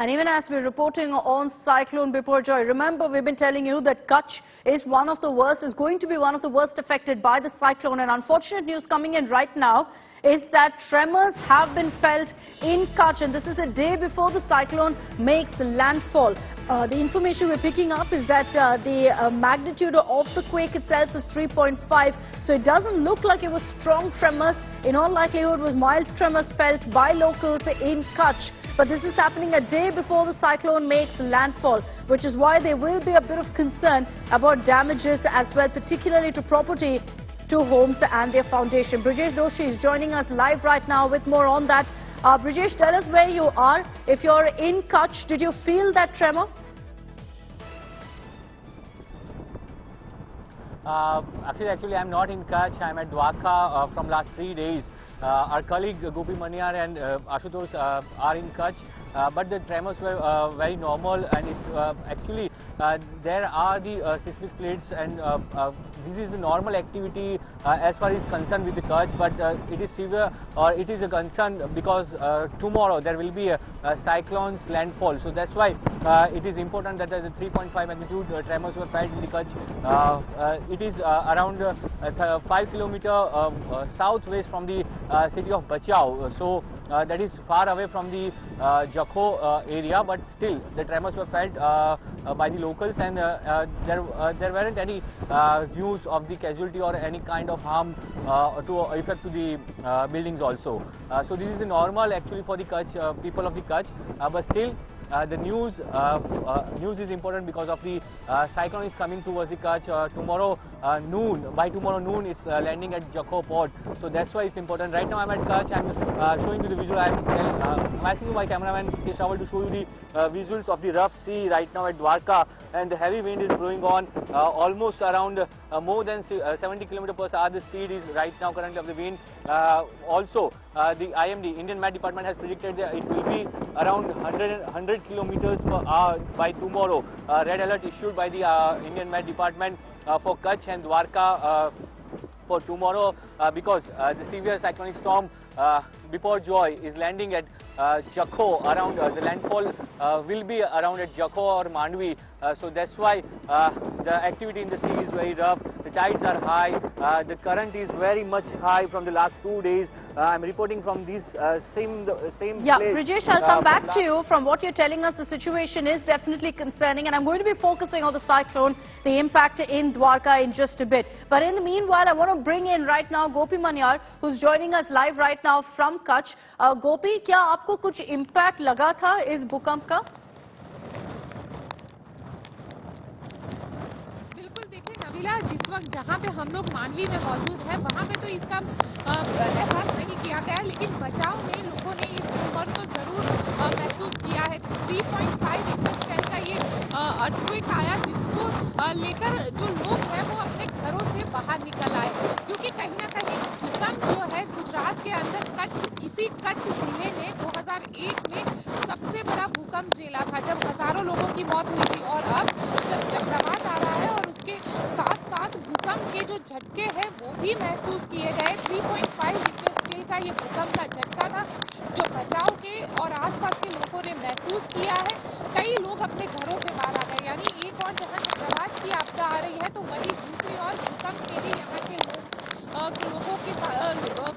And even as we're reporting on Cyclone Biparjoy, remember we've been telling you that Kutch is going to be one of the worst affected by the cyclone. And unfortunate news coming in right now is that tremors have been felt in Kutch, and this is a day before the cyclone makes landfall. The information we're picking up is that the magnitude of the quake itself is 3.5, so it doesn't look like it was strong tremors. In all likelihood, it was mild tremors felt by locals in Kutch. But this is happening a day before the cyclone makes landfall, which is why there will be a bit of concern about damages as well, particularly to property, to homes and their foundation. Brijesh Doshi is joining us live right now with more on that. Brijesh, tell us where you are. If you're in Kutch, did you feel that tremor? Actually, I'm not in Kutch. I'm at Dwarka from last 3 days. Our colleague Gopi Manyar and Ashutosh are in Kutch, but the tremors were very normal, and it's actually there are the seismic plates, and this is the normal activity as far as concerned with the Kutch, but it is severe, or it is a concern because tomorrow there will be a cyclone's landfall. So that's why it is important that the 3.5 magnitude tremors were felt in the Kutch. It is around 5 kilometers southwest from the city of Bachau, so that is far away from the Jakho area, but still the tremors were felt by the locals, and there weren't any news of the casualty or any kind of harm to effect to the buildings also. So this is the normal actually for the Kutch, people of the Kutch, but still the news is important because of the cyclone is coming towards the Kutch tomorrow noon. By tomorrow noon, it's landing at Jakho port. So that's why it's important. Right now, I'm at Kutch. I'm showing you the visual. I'm asking my cameraman Keshawal to show you the visuals of the rough sea right now at Dwarka, and the heavy wind is blowing on almost around more than 70 km per hour. The speed is right now currently of the wind. Also, the IMD, Indian Met Department, has predicted that it will be around 100 kilometers per hour by tomorrow. Red alert issued by the Indian Met Department for Kutch and Dwarka for tomorrow because the severe cyclonic storm Biparjoy is landing at Jakho. Around the landfall will be around at Jakho or Mandvi. So that's why the activity in the sea is very rough. The tides are high. The current is very much high from the last 2 days. I'm reporting from this same yeah, place. Brijesh, I'll come back to you. From what you're telling us, the situation is definitely concerning, and I'm going to be focusing on the cyclone, the impact in Dwarka in just a bit. But in the meanwhile, I want to bring in right now Gopi Manyar, who's joining us live right now from Kutch. Gopi, क्या आपको कुछ impact लगा था इस भूकंप का? जिस वक्त जहाँ पे हम लोग मांडवी में मौजूद हैं, वहाँ पे तो इसका एहसास नहीं किया गया, लेकिन बचाव में लोगों ने इस भूकंप को जरूर महसूस किया है। 3.5 रिक्टर स्केल का ये अर्थक्वेक आया, जिसको लेकर जो लोग हैं वो अपने घरों से बाहर निकल आए, क्योंकि कहीं ना कहीं भूकंप जो है गुजरात के अंदर इसी कच्छ जिले में 2001 में सबसे बड़ा भूकंप झेला था, जब हजारों लोगों की मौत हुई थी। और अब जब चक्रवात आ रहा है और उसके साथ साथ भूकंप के जो झटके हैं वो भी महसूस किए गए। 3.5 रिक्टर स्केल का ये भूकंप का झटका था जो बचाव के और आसपास के लोगों ने महसूस किया है। कई लोग अपने घरों से बाहर आ गए, यानी एक और जहां चक्रवात की आपदा आ रही है, तो वहीं दूसरी ओर भूकंप के भी यहाँ के लोगों के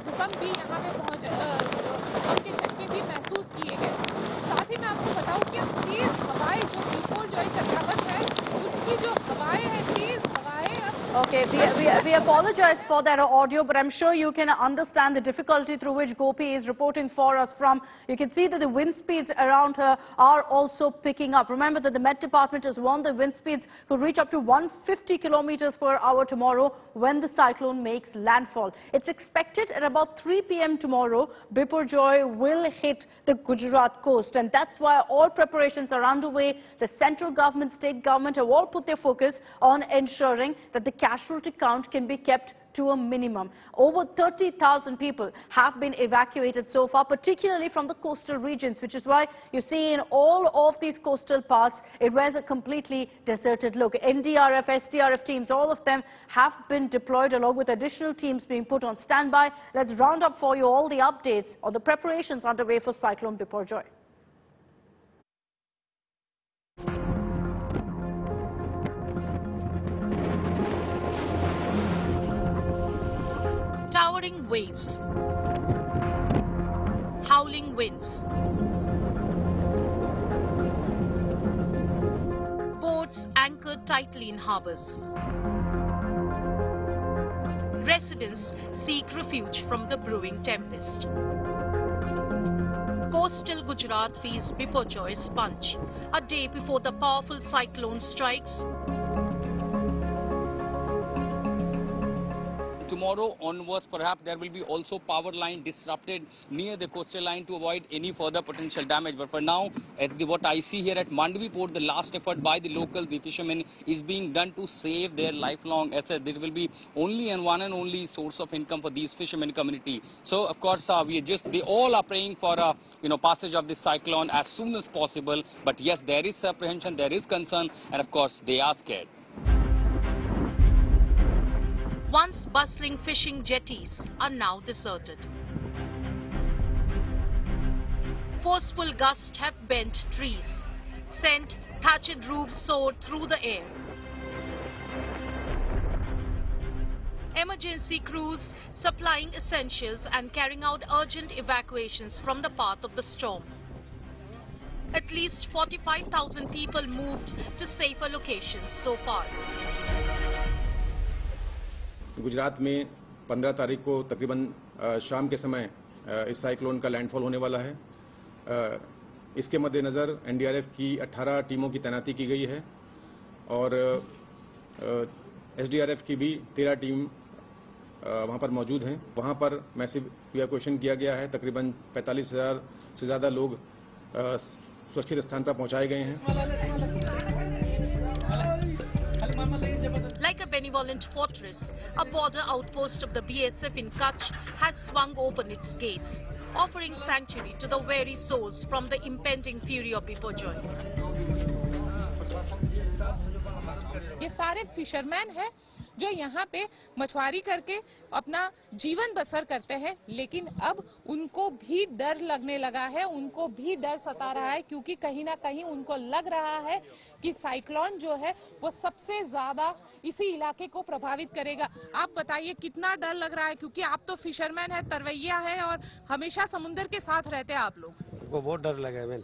भूकंप भी यहाँ पे भूकंप के झटके भी महसूस किए गए। साथ ही मैं आपको बताऊं कि अब तेज हवाएं जो बिपरजॉय चक्रवात है, उसकी जो हवाएं हैं, तेज हवाएं। Okay, we apologize for that audio, but I'm sure you can understand the difficulty through which Gopi is reporting for us from. You can see that the wind speeds around her are also picking up. Remember that the Met Department has warned the wind speeds could reach up to 150 kilometers per hour tomorrow when the cyclone makes landfall. It's expected at about 3 p.m. tomorrow, Biparjoy will hit the Gujarat coast, and that's why all preparations are underway. The central government, state government have all put their focus on ensuring that the casualty count can be kept to a minimum. Over 30,000 people have been evacuated so far, particularly from the coastal regions, which is why you see in all of these coastal parts, it wears a completely deserted look. NDRF, SDRF teams, all of them have been deployed along with additional teams being put on standby. Let's round up for you all the updates on the preparations underway for Cyclone Biparjoy. waves, howling winds, boats anchored tightly in harbors. Residents seek refuge from the brewing tempest. Coastal Gujarat feels Biparjoy's punch. A day before the powerful cyclone strikes, tomorrow onwards, perhaps there will be also power line disrupted near the coastal line to avoid any further potential damage. But for now, what I see here at Mandvi Port, the last effort by the locals, the fishermen, is being done to save their lifelong assets. This will be only and one and only source of income for these fishermen community. So, of course, they all are praying for passage of this cyclone as soon as possible. But yes, there is apprehension, there is concern, and of course, they are scared. Once bustling fishing jetties are now deserted. Forceful gusts have bent trees, sent thatched roofs soared through the air. Emergency crews supplying essentials and carrying out urgent evacuations from the path of the storm. At least 45,000 people moved to safer locations so far. Gujarat में 15 तारीख को तकरीबन शाम के समय इस cyclone का landfall होने वाला है। इसके मद्देनज़र एनडीआरएफ की 18 टीमों की तैनाती की गई है और एसडीआरएफ की भी 13 टीम वहां पर मौजूद हैं। वहां पर मैसिव इवैक्यूएशन किया गया है। तकरीबन 45,000 से ज़्यादा लोग सुरक्षित स्थान पर पहुंचाए गए हैं। Like a benevolent fortress, a border outpost of the BSF in Kutch has swung open its gates, offering sanctuary to the weary souls from the impending fury of Biparjoy. ये सारे फिशरमैन हैं जो यहाँ पे मछुआरी करके अपना जीवन बसर करते हैं, लेकिन अब उनको भी डर लगने लगा है, उनको भी डर सता रहा है, क्योंकि कहीं ना कहीं उनको लग रहा है कि साइक्लोन जो है वो सबसे ज्यादा इसी इलाके को प्रभावित करेगा। आप बताइए कितना डर लग रहा है, क्योंकि आप तो फिशरमैन है, तरवैया है और हमेशा समुद्र के साथ रहते हैं आप लोग। हमको बहुत डर लगा है,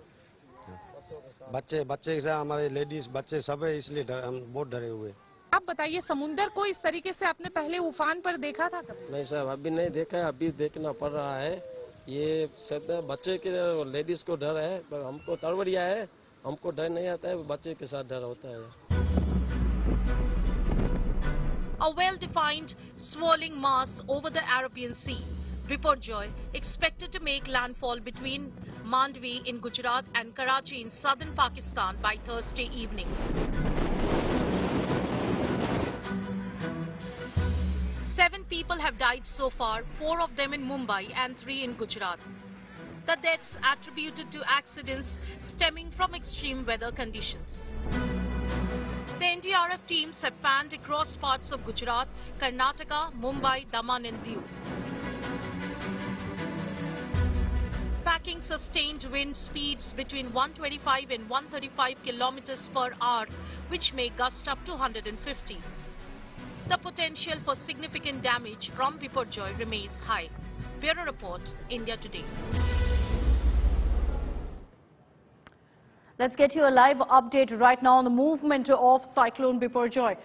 बच्चे से हमारे लेडीज बच्चे सब है, इसलिए हम बहुत डरे हुए। आप बताइए समुद्र को इस तरीके से आपने पहले उफान पर देखा था कभी? नहीं सर, अभी नहीं देखा है, अभी देखना पड़ रहा है। ये सब बच्चे के लेडीज को डर है, पर हमको तरवरिया है, हमको डर नहीं आता है, बच्चे के साथ डर होता है। A well-defined swirling mass over the Arabian Sea, Biparjoy expected to make landfall between Mandvi in Gujarat and Karachi in southern Pakistan by Thursday evening. 7 people have died so far, 4 of them in Mumbai and 3 in Gujarat. The deaths attributed to accidents stemming from extreme weather conditions. The NDRF teams have panned across parts of Gujarat, Karnataka, Mumbai, Daman and Diu. Packing sustained wind speeds between 125 and 135 kilometers per hour, which may gust up to 150. The potential for significant damage from Biparjoy remains high. Bureau Report, India Today. Let's get you a live update right now on the movement of Cyclone Biparjoy.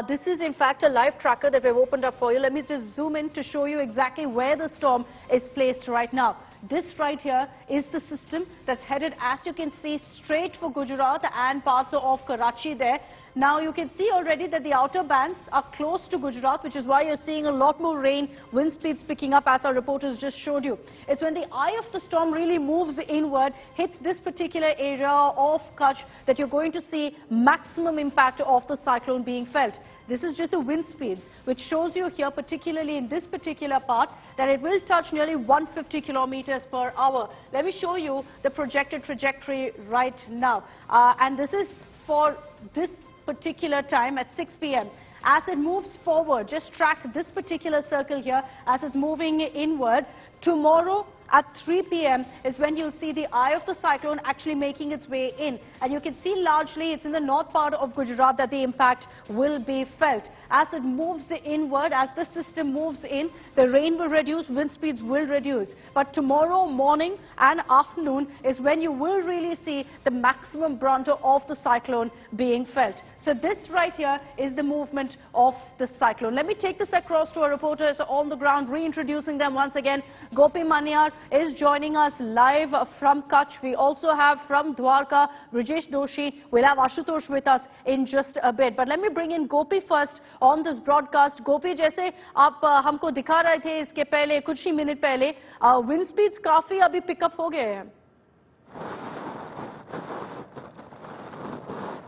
This is in fact a live tracker that we've opened up for you. Let me just zoom in to show you exactly where the storm is placed right now. This right here is the system that's headed, as you can see, straight for Gujarat and parts of Karachi there. Now you can see already that the outer bands are close to Gujarat, which is why you're seeing a lot more rain, wind speeds picking up, as our reporters just showed you. It's when the eye of the storm really moves inward, hits this particular area of Kutch, that you're going to see maximum impact of the cyclone being felt. This is just the wind speeds, which shows you here, particularly in this particular part, that it will touch nearly 150 kilometers per hour. Let me show you the projected trajectory right now. And this is for this particular time at 6 p.m. As it moves forward, just track this particular circle here as it's moving inward. Tomorrow, at 3 p.m. is when you'll see the eye of the cyclone actually making its way in. And you can see largely it's in the north part of Gujarat that the impact will be felt. As it moves inward, as the system moves in, the rain will reduce, wind speeds will reduce. But tomorrow morning and afternoon is when you will really see the maximum brunt of the cyclone being felt. So this right here is the movement of the cyclone. Let me take this across to our reporters on the ground, reintroducing them once again. Gopi Manyar is joining us live from Kutch. We also have from Dwarka, Brijesh Doshi. We'll have Ashutosh with us in just a bit. But let me bring in Gopi first on this broadcast. Gopi, जैसे आप हमको दिखा रहे थे इसके पहले कुछ ही minute पहले, wind speeds काफी अभी पिकअप हो गए हैं.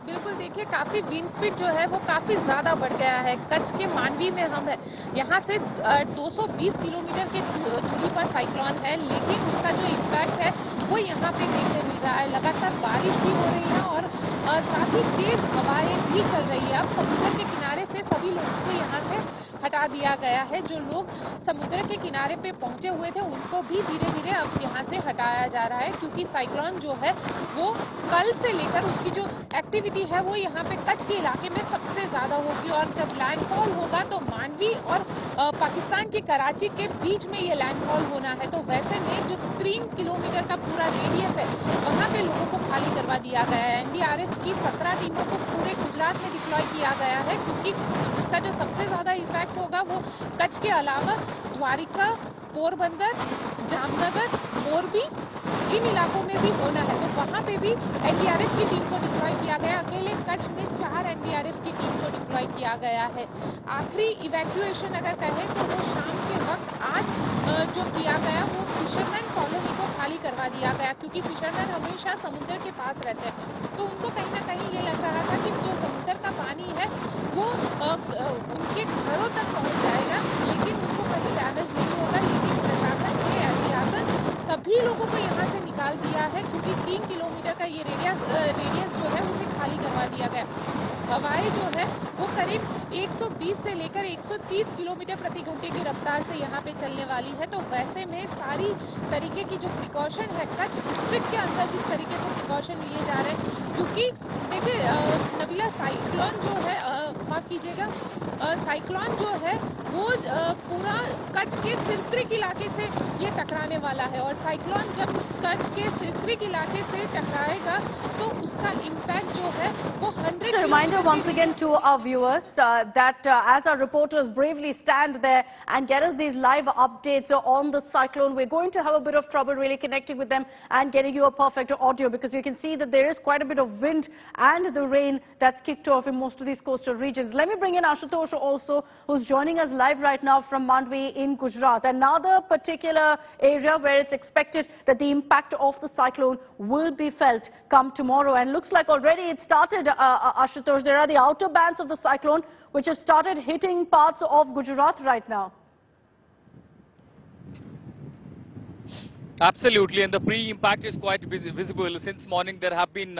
बिल्कुल देखिए, काफी विंड स्पीड जो है वो काफी ज्यादा बढ़ गया है. कच्छ के मांडवी में हम है, यहाँ से 220 किलोमीटर की दूरी पर साइक्लोन है, लेकिन उसका जो इम्पैक्ट है वो यहाँ पे देखने मिल रहा है. लगातार बारिश भी हो रही है और साथ ही तेज हवाएं भी चल रही है. अब समुद्र के किनारे से सभी लोगों को यहाँ से हटा दिया गया है. जो लोग समुद्र के किनारे पे पहुंचे हुए थे उनको भी धीरे धीरे अब यहाँ से हटाया जा रहा है, क्योंकि साइक्लोन जो है वो कल से लेकर उसकी जो एक्टिविटी है वो यहाँ पे कच्छ के इलाके में सबसे ज्यादा होगी. और जब लैंडफॉल होगा तो मांडवी और पाकिस्तान की कराची के बीच में ये लैंडफॉल होना है. तो वैसे में जो 3 किलोमीटर का पूरा रेडियस है वहाँ पे लोगों को खाली करवा दिया गया है. एनडीआरएफ की 17 टीमों को पूरे गुजरात में डिप्लॉय किया गया है, क्योंकि इसका जो सबसे ज्यादा इफेक्ट होगा वो कच्छ के अलावा द्वारिका, पोरबंदर, जामनगर, मोरबी इन इलाकों में भी होना है. तो वहाँ पे भी एनडीआरएफ की टीम को डिप्लॉय किया गया. अकेले कच्छ में 4 एनडीआरएफ की टीम को डिप्लॉय किया गया है. आखिरी इवैक्यूएशन अगर कहें तो वो शाम के वक्त आज जो किया गया वो फिशरमैन कॉलोनी को खाली करवा दिया गया, क्योंकि फिशरमैन हमेशा समुद्र के पास रहते हैं. तो उनको कहीं ना कहीं ये लग रहा था कि जो समुद्र का पानी है वो उनके घरों तक पहुंच जाएगा, लेकिन उनको कहीं डैमेज नहीं होगा. लेकिन प्रशासन ने एहतियातन सभी लोगों को यहाँ से निकाल दिया है, क्योंकि 3 किलोमीटर का ये रेडियस जो है उसे खाली करवा दिया गया. हवाएं जो है वो करीब 120 से लेकर 130 किलोमीटर प्रति घंटे की रफ्तार से यहाँ पे चलने वाली है. तो वैसे में सारी तरीके की जो प्रिकॉशन है कच्छ डिस्ट्रिक्ट के अंदर जिस तरीके से प्रिकॉशन लिए जा रहे हैं, क्योंकि देखिए नबीला, साइक्लोन जो है माफ कीजिएगा, साइक्लोन जो है वो पूरा कच्छ के सिरक्रिक इलाके से ये टकराने वाला है. और साइक्लोन जब कच्छ के सिरक्रिक इलाके से टकराएगा तो उसका इम्पैक्ट जो है वो 100. A reminder once again to our viewers that as our reporters bravely stand there and get us these live updates on the cyclone, we're going to have a bit of trouble really connecting with them and getting you a perfect audio, because you can see that there is quite a bit of wind and the rain that's kicked off in most of these coastal regions. Let me bring in Ashutosh also, who's joining us live right now from Mandvi in Gujarat. Another particular area where it's expected that the impact of the cyclone will be felt come tomorrow, and looks like already it started. Ashutosh, there are the outer bands of the cyclone which have started hitting parts of Gujarat right now. Absolutely, and the pre-impact is quite visible. Since morning there have been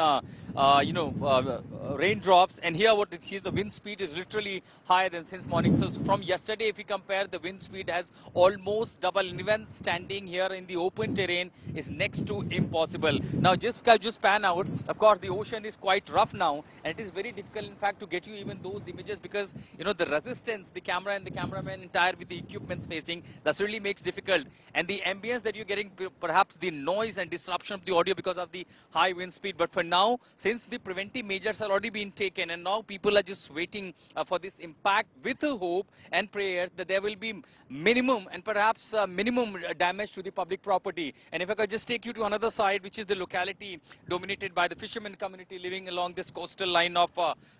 raindrops, and here what you see, the wind speed is literally higher than since morning. So from yesterday, if we compare, the wind speed has almost doubled. And even standing here in the open terrain is next to impossible. Now just pan out. Of course, the ocean is quite rough now, and it is very difficult, in fact, to get you even those images, because the resistance, the camera and the cameraman entire with the equipment facing, that really makes difficult. And the ambience that you're getting, perhaps the noise and disruption of the audio because of the high wind speed. But for now, since the preventive measures are already been taken, and now people are just waiting for this impact with hope and prayers that there will be minimum and perhaps minimum damage to the public property. And if I could just take you to another side, which is the locality dominated by the fishermen community living along this coastal line of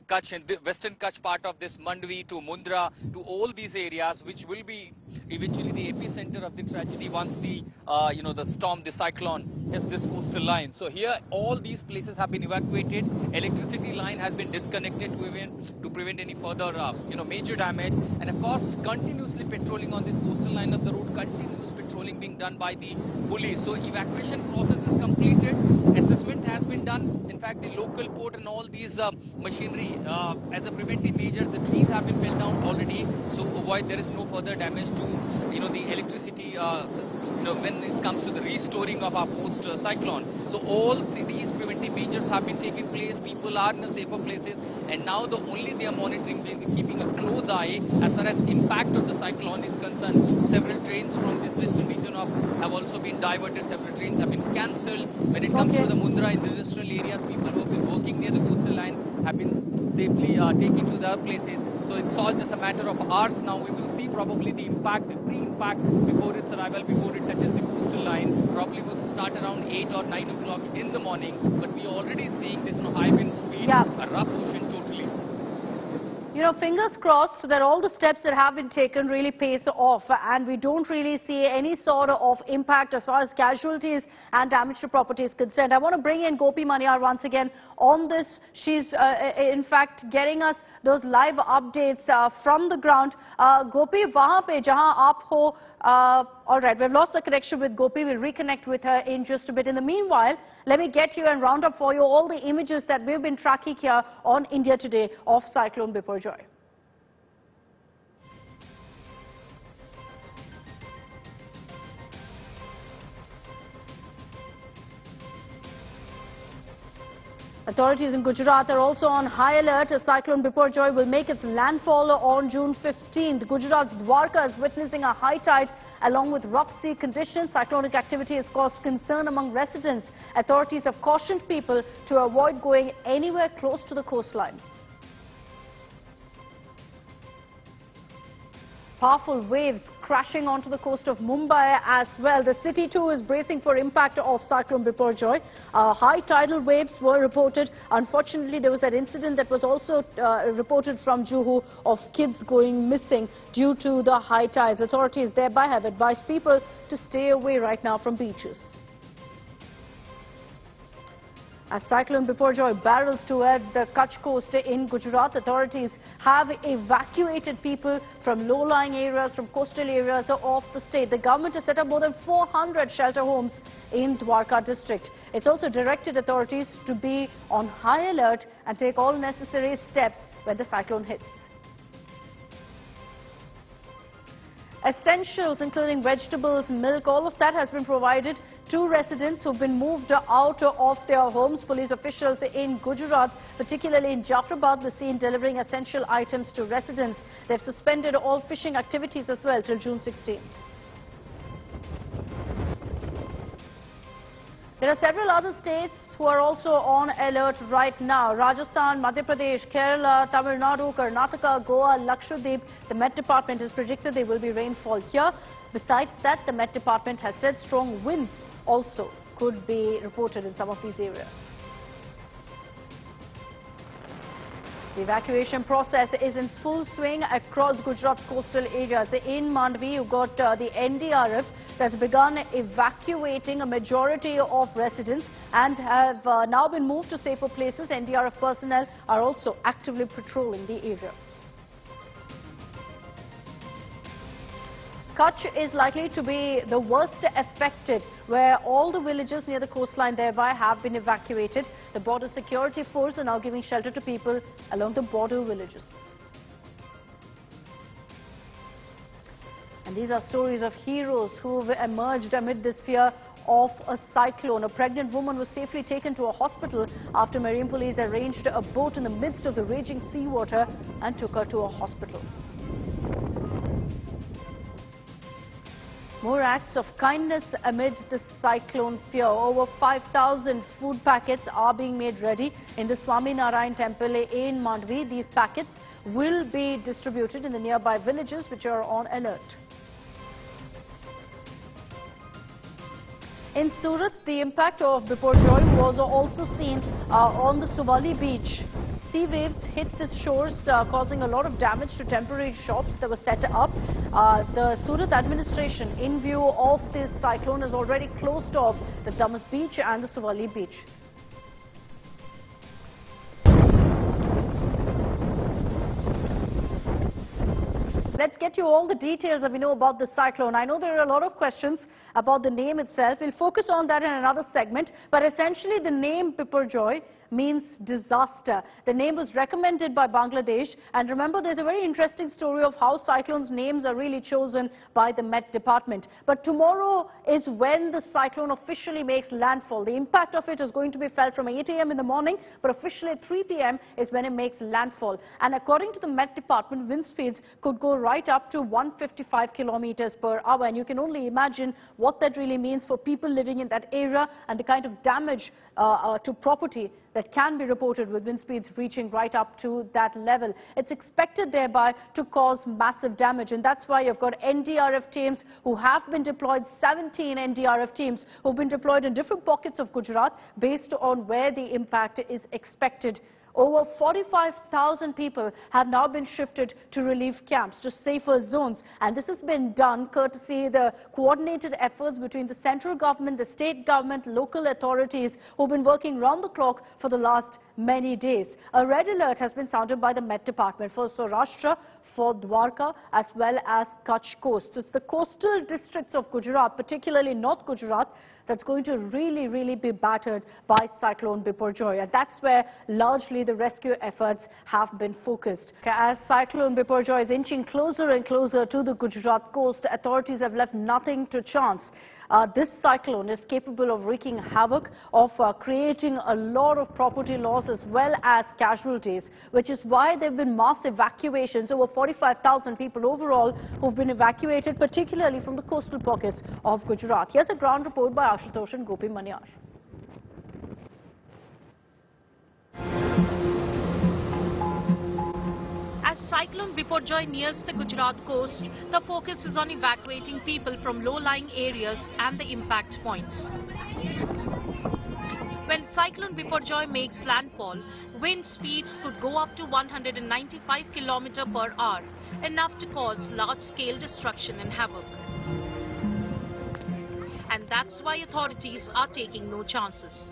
Kutch, and the western Kutch part of this Mandvi to Mundra, to all these areas, which will be eventually the epicenter of the tragedy once the the storm, the cyclone hits this coastal line. So here all these places have been evacuated. Electricity line has been disconnected to prevent any further major damage. And of course, continuously patrolling on this coastal line of the road, continuous patrolling being done by the police. So evacuation process is completed. Assessment has been done. In fact, the local port and all these machinery as a preventive measure. The trees have been felled down already, so avoid there is no further damage to the electricity when it comes to the restoring of our post cyclone. So all these preventive measures have been taken place. People are in a safer places, and now they are monitoring, keeping a close eye as far as impact of the cyclone is concerned. Several trains from this western region have also been diverted. Several trains have been cancelled. When it comes to the Mundra industrial areas, people who have been working near the coastal line have been safely taken to their places. So it's all just a matter of hours now. We will see probably the impact, the pre-impact before its arrival, before it touches the coastal line. Probably will start around 8 or 9 o'clock in the morning. But we are already seeing this high wind speed, a rough ocean totally. Fingers crossed that all the steps that have been taken really pays off, and we don't really see any sort of impact as far as casualties and damage to property is concerned. I want to bring in Gopi Maniyar once again on this. She's in fact getting us those live updates from the ground. Gopi, wahan pe jahan aap ho, all right, we've lost the connection with Gopi. We'll reconnect with her in just a bit. In the meanwhile, let me get you and round up for you all the images that we've been tracking here on India Today of Cyclone Biparjoy. Authorities in Gujarat are also on high alert. Cyclone Biparjoy will make its landfall on June 15th. Gujarat's Dwarka is witnessing a high tide along with rough sea conditions. Cyclonic activity has caused concern among residents. Authorities have cautioned people to avoid going anywhere close to the coastline. Powerful waves crashing onto the coast of Mumbai as well. The city too is bracing for impact of Cyclone Biparjoy. High tidal waves were reported. Unfortunately, there was that incident that was also reported from Juhu of kids going missing due to the high tides. Authorities thereby have advised people to stay away right now from beaches. As Cyclone Biparjoy barrels towards the Kutch coast in Gujarat, authorities have evacuated people from low-lying areas, from coastal areas of the state. The government has set up more than 400 shelter homes in Dwarka district. It's also directed authorities to be on high alert and take all necessary steps when the cyclone hits. Essentials including vegetables, milk, all of that has been provided to residents who've been moved out of their homes. Police officials in Gujarat, particularly in Jafrabad, were seen delivering essential items to residents. They've suspended all fishing activities as well till June 16th. There are several other states who are also on alert right now. Rajasthan, Madhya Pradesh, Kerala, Tamil Nadu, Karnataka, Goa, Lakshadweep. The Met Department has predicted there will be rainfall here. Besides that, the Met Department has said strong winds also could be reported in some of these areas. The evacuation process is in full swing across Gujarat's coastal areas. In Mandvi, you've got the NDRF that's begun evacuating a majority of residents and have now been moved to safer places. NDRF personnel are also actively patrolling the area. Kutch is likely to be the worst affected, where all the villages near the coastline thereby have been evacuated. The border security force are now giving shelter to people along the border villages. And these are stories of heroes who've emerged amid this fear of a cyclone. A pregnant woman was safely taken to a hospital after Marine Police arranged a boat in the midst of the raging seawater and took her to a hospital. More acts of kindness amid the cyclone fear. Over 5,000 food packets are being made ready in the Swami Narayan temple in Mandvi. These packets will be distributed in the nearby villages which are on alert. In Surat, the impact of Biparjoy was also seen on the Suvali beach. Sea waves hit the shores, causing a lot of damage to temporary shops that were set up. The Surat administration, in view of this cyclone, has already closed off the Damas beach and the Suvali beach. let's get you all the details that we know about the cyclone. I know there are a lot of questions about the name itself. We'll focus on that in another segment. But essentially, the name Biparjoy means disaster. The name was recommended by Bangladesh. And remember, there's a very interesting story of how cyclones' names are really chosen by the Met Department. But tomorrow is when the cyclone officially makes landfall. The impact of it is going to be felt from 8 a.m. in the morning, but officially at 3 p.m. is when it makes landfall. And according to the Met Department, wind speeds could go right up to 155 kilometers per hour. And you can only imagine what that really means for people living in that area and the kind of damage to property that can be reported with wind speeds reaching right up to that level. It's expected thereby to cause massive damage, and that's why you've got NDRF teams who have been deployed, 17 NDRF teams who've been deployed in different pockets of Gujarat based on where the impact is expected. Over 45,000 people have now been shifted to relief camps, to safer zones. And this has been done courtesy of the coordinated efforts between the central government, the state government, local authorities who've been working round the clock for the last many days. A red alert has been sounded by the Met Department for Saurashtra, for Dwarka, as well as Kutch coast. It's the coastal districts of Gujarat, particularly North Gujarat, that's going to really be battered by Cyclone Biparjoy. And that's where largely the rescue efforts have been focused. As Cyclone Biparjoy is inching closer and closer to the Gujarat coast, authorities have left nothing to chance. This cyclone is capable of wreaking havoc, of creating a lot of property loss as well as casualties, which is why there have been mass evacuations. Over 45,000 people overall who've been evacuated, particularly from the coastal pockets of Gujarat. Here's a ground report by Ashutosh and Gopi Manyar. As Cyclone Biparjoy nears the Gujarat coast, the focus is on evacuating people from low-lying areas and the impact points. When Cyclone Biparjoy makes landfall, wind speeds could go up to 195 km per hour, enough to cause large-scale destruction and havoc. And that's why authorities are taking no chances.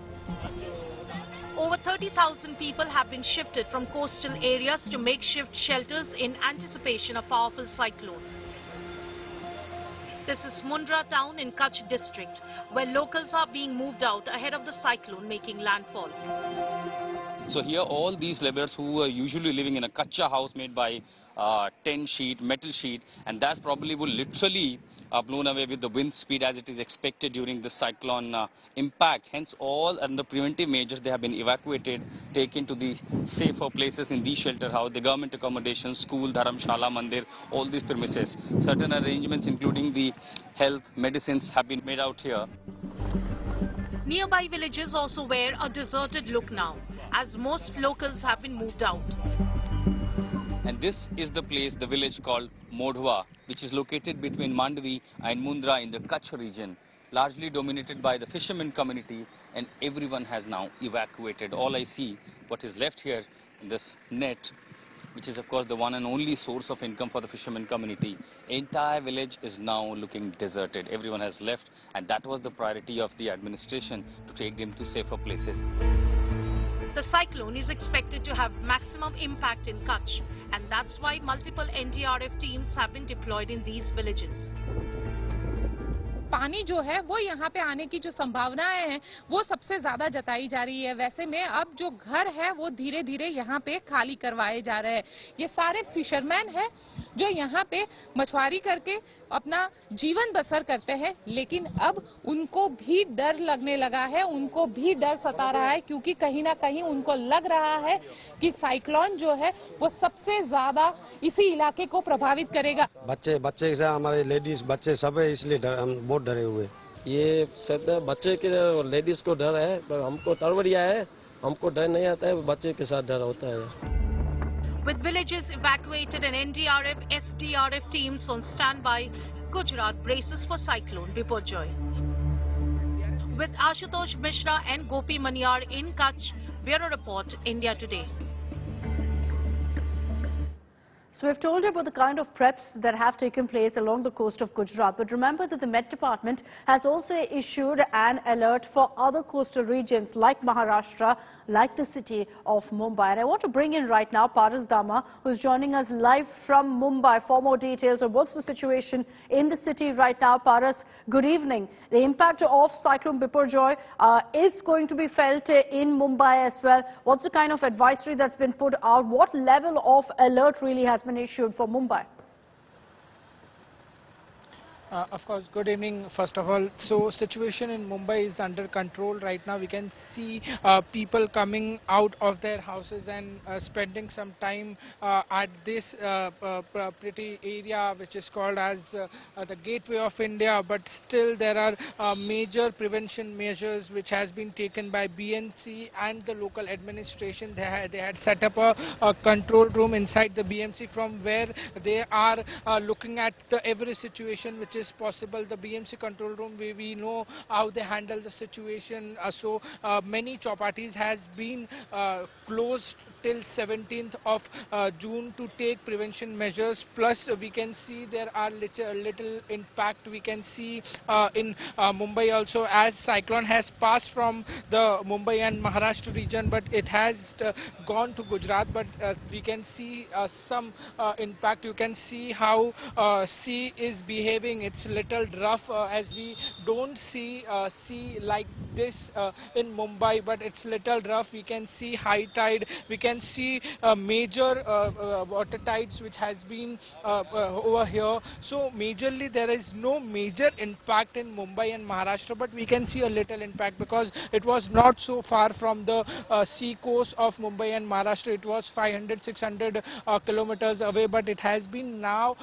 Over 30,000 people have been shifted from coastal areas to makeshift shelters in anticipation of powerful cyclone. This is Mundra town in Kutch district, where locals are being moved out ahead of the cyclone making landfall. So here all these laborers who are usually living in a kacha house made by tin sheet, metal sheet, and that probably will literally blown away with the wind speed as it is expected during the cyclone impact. Hence all and the preventive measures, they have been evacuated, taken to the safer places in these shelter house, the government accommodations, school, dharamshala, mandir, all these premises. Certain arrangements including the health, medicines have been made out here. Nearby villages also wear a deserted look now, as most locals have been moved out. And this is the place, the village called Modhwa, which is located between Mandvi and Mundra in the Kutch region, largely dominated by the fishermen community, and everyone has now evacuated. All I see, what is left here in this net, which is of course the one and only source of income for the fishermen community. Entire village is now looking deserted. Everyone has left, and that was the priority of the administration, to take them to safer places. The cyclone is expected to have maximum impact in Kutch, and that's why multiple NDRF teams have been deployed in these villages. पानी जो है वो यहाँ पे आने की जो संभावनाएं हैं वो सबसे ज्यादा जताई जा रही है। वैसे में अब जो घर है वो धीरे धीरे यहाँ पे खाली करवाए जा रहे हैं। ये सारे फिशरमैन हैं जो यहाँ पे मछुआरी करके अपना जीवन बसर करते हैं, लेकिन अब उनको भी डर लगने लगा है, उनको भी डर सता रहा है, क्योंकि कहीं ना कहीं उनको लग रहा है कि साइक्लोन जो है वो सबसे ज्यादा इसी इलाके को प्रभावित करेगा। बच्चे से हमारे लेडीज बच्चे सब है, इसलिए हम बहुत डरे हुए। ये सद बच्चे के लेडीज को डर है, हमको तरवरिया है, हमको डर नहीं आता है, बच्चे के साथ डर होता है। With villages evacuated and NDRF, SDRF teams on standby, Gujarat braces for Cyclone Biparjoy. With Ashutosh Mishra and Gopi Manyar in Kutch, Bureau Report, India Today. So we've told you about the kind of preps that have taken place along the coast of Gujarat. But remember that the Met Department has also issued an alert for other coastal regions like Maharashtra, like the city of Mumbai. And I want to bring in right now Paras Dama, who's joining us live from Mumbai for more details of what's the situation in the city right now. Paras, good evening. The impact of Cyclone Biparjoy is going to be felt in Mumbai as well. What's the kind of advisory that's been put out? What level of alert really has been issued for Mumbai? Of course, good evening first of all. So situation in Mumbai is under control right now. We can see people coming out of their houses and spending some time at this pretty area which is called as the Gateway of India, but still there are major prevention measures which has been taken by BMC and the local administration. They had set up a control room inside the BMC from where they are looking at every situation which is possible. The BMC control room, we know how they handle the situation. So many chowpatis has been closed till 17th of June to take prevention measures. Plus we can see there are little impact we can see in Mumbai also, as cyclone has passed from the Mumbai and Maharashtra region, but it has gone to Gujarat. But we can see some impact. You can see how sea is behaving. It's little rough as we don't see sea like this in Mumbai, but it's little rough. We can see high tide. We can see major water tides which has been over here. So majorly there is no major impact in Mumbai and Maharashtra, but we can see a little impact because it was not so far from the sea coast of Mumbai and Maharashtra. It was 500-600 kilometers away, but it has been now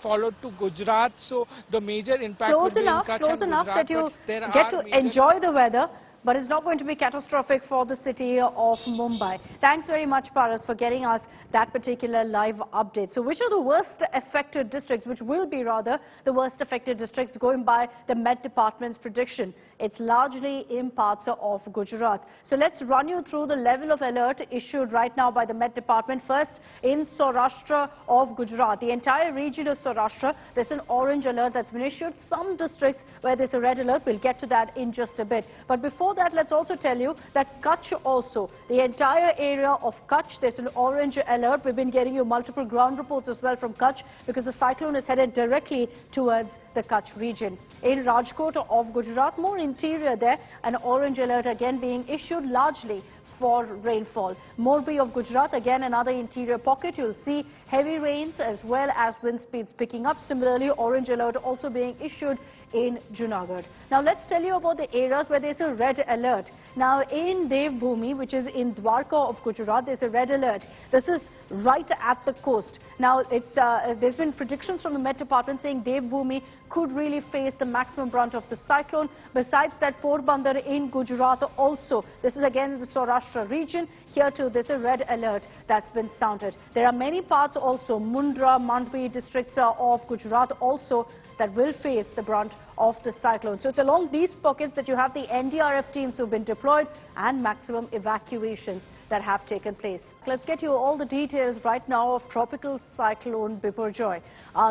followed to Gujarat. So the major impact close enough that you get to enjoy the weather, but it's not going to be catastrophic for the city of Mumbai. Thanks very much, Paras, for getting us that particular live update. So which are the worst affected districts, which will be rather the worst affected districts going by the Met Department's prediction? It's largely in parts of Gujarat. So let's run you through the level of alert issued right now by the Met Department. First, in Saurashtra of Gujarat, the entire region of Saurashtra, there's an orange alert that's been issued. Some districts where there's a red alert, we'll get to that in just a bit. But before that, let's also tell you that Kutch also, the entire area of Kutch, there's an orange alert. We've been getting you multiple ground reports as well from Kutch because the cyclone is headed directly towards the Kutch region. In Rajkot of Gujarat, more interior there, an orange alert again being issued largely for rainfall. Morbi of Gujarat, again another interior pocket. You'll see heavy rains as well as wind speeds picking up. Similarly, orange alert also being issued in Junagadh. Now let's tell you about the areas where there's a red alert. Now in Devbhoomi, which is in Dwarka of Gujarat, there's a red alert. This is right at the coast. Now there's been predictions from the Met Department saying Devbhoomi could really face the maximum brunt of the cyclone. Besides that, Porbandar in Gujarat also. This is again the Saurashtra region. Here too there's a red alert that's been sounded. There are many parts also, Mundra, Mandvi districts of Gujarat also, that will face the brunt of the cyclone. So it's along these pockets that you have the NDRF teams who've been deployed and maximum evacuations that have taken place. Let's get you all the details right now of tropical cyclone Biparjoy.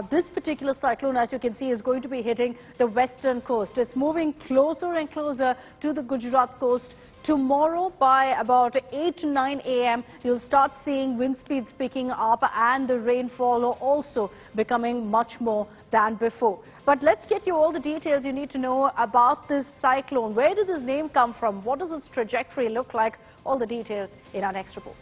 This particular cyclone, as you can see, is going to be hitting the western coast. It's moving closer and closer to the Gujarat coast. Tomorrow by about 8 to 9 a.m. you'll start seeing wind speeds picking up and the rainfall also becoming much more than before. But let's get you all the details you need to know about this cyclone. Where did this name come from? What does its trajectory look like? All the details in our next report.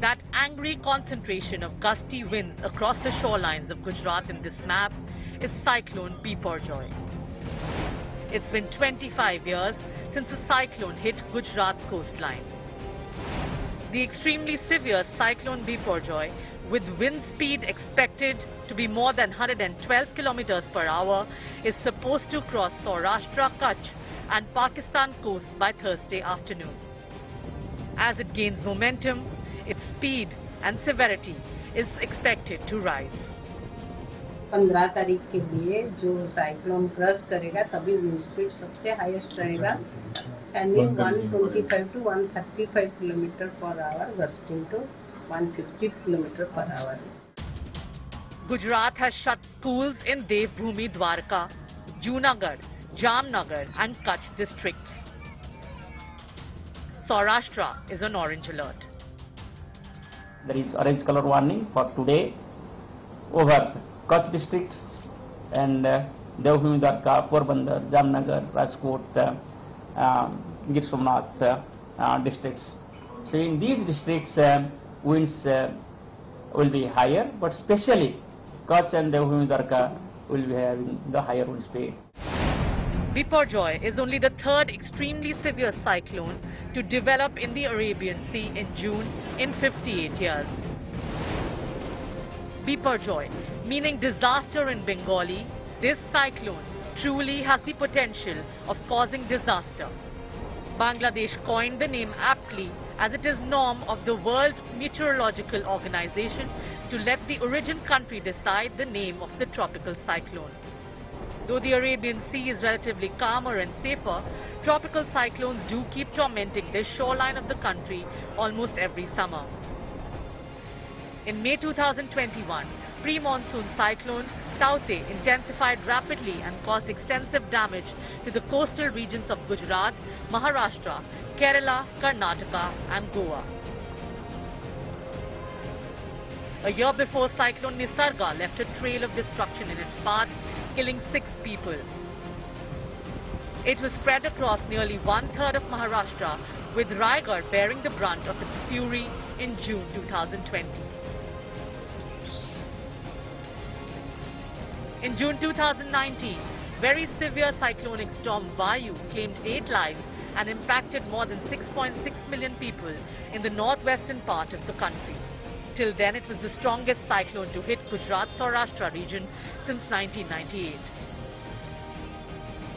That angry concentration of gusty winds across the shorelines of Gujarat in this map is Cyclone Biparjoy. It's been 25 years since a cyclone hit Gujarat's coastline. The extremely severe Cyclone Biparjoy, with wind speed expected to be more than 112 kilometers per hour, is supposed to cross Saurashtra, Kutch and Pakistan coast by Thursday afternoon. As it gains momentum, its speed and severity is expected to rise. 15 तारीख के लिए जो cyclone cross करेगा तभी wind speed सबसे highest रहेगा and 125 to 135 kilometre per hour gusting to 150 kilometre per hour. Gujarat has shut schools in Devbhoomi, Dwarka, Junagadh Jamnagar and Kutch districts. Saurashtra is on orange alert. There is orange color warning for today over Kutch districts and Devbhoomi Dwarka, Porbandar, Jamnagar, Rajkot, Gir Somnath districts. So in these districts winds will be higher, but especially Kutch and Devbhoomi Dwarka will be having the higher wind speed. Biparjoy is only the third extremely severe cyclone to develop in the Arabian Sea in June in 58 years. Biparjoy, meaning disaster in Bengali, this cyclone truly has the potential of causing disaster. Bangladesh coined the name aptly as it is norm of the World Meteorological Organization to let the origin country decide the name of the tropical cyclone. Though the Arabian Sea is relatively calmer and safer, tropical cyclones do keep tormenting the shoreline of the country almost every summer. In May 2021, pre-monsoon cyclone Taute intensified rapidly and caused extensive damage to the coastal regions of Gujarat, Maharashtra, Kerala, Karnataka and Goa. A year before, Cyclone Nisarga left a trail of destruction in its path, killing 6 people. It was spread across nearly one-third of Maharashtra, with Raigad bearing the brunt of its fury in June 2020. In June 2019, very severe cyclonic storm Vayu claimed 8 lives and impacted more than 6.6 million people in the northwestern part of the country. Till then, it was the strongest cyclone to hit Gujarat-Saurashtra region since 1998.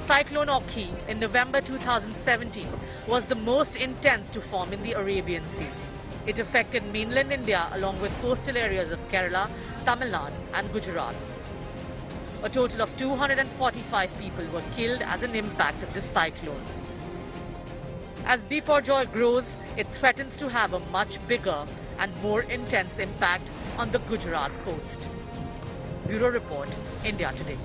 Cyclone Okhi in November 2017 was the most intense to form in the Arabian Sea. It affected mainland India along with coastal areas of Kerala, Tamil Nadu and Gujarat. A total of 245 people were killed as an impact of this cyclone. As Biparjoy grows, it threatens to have a much bigger and more intense impact on the Gujarat coast. Bureau Report, India Today.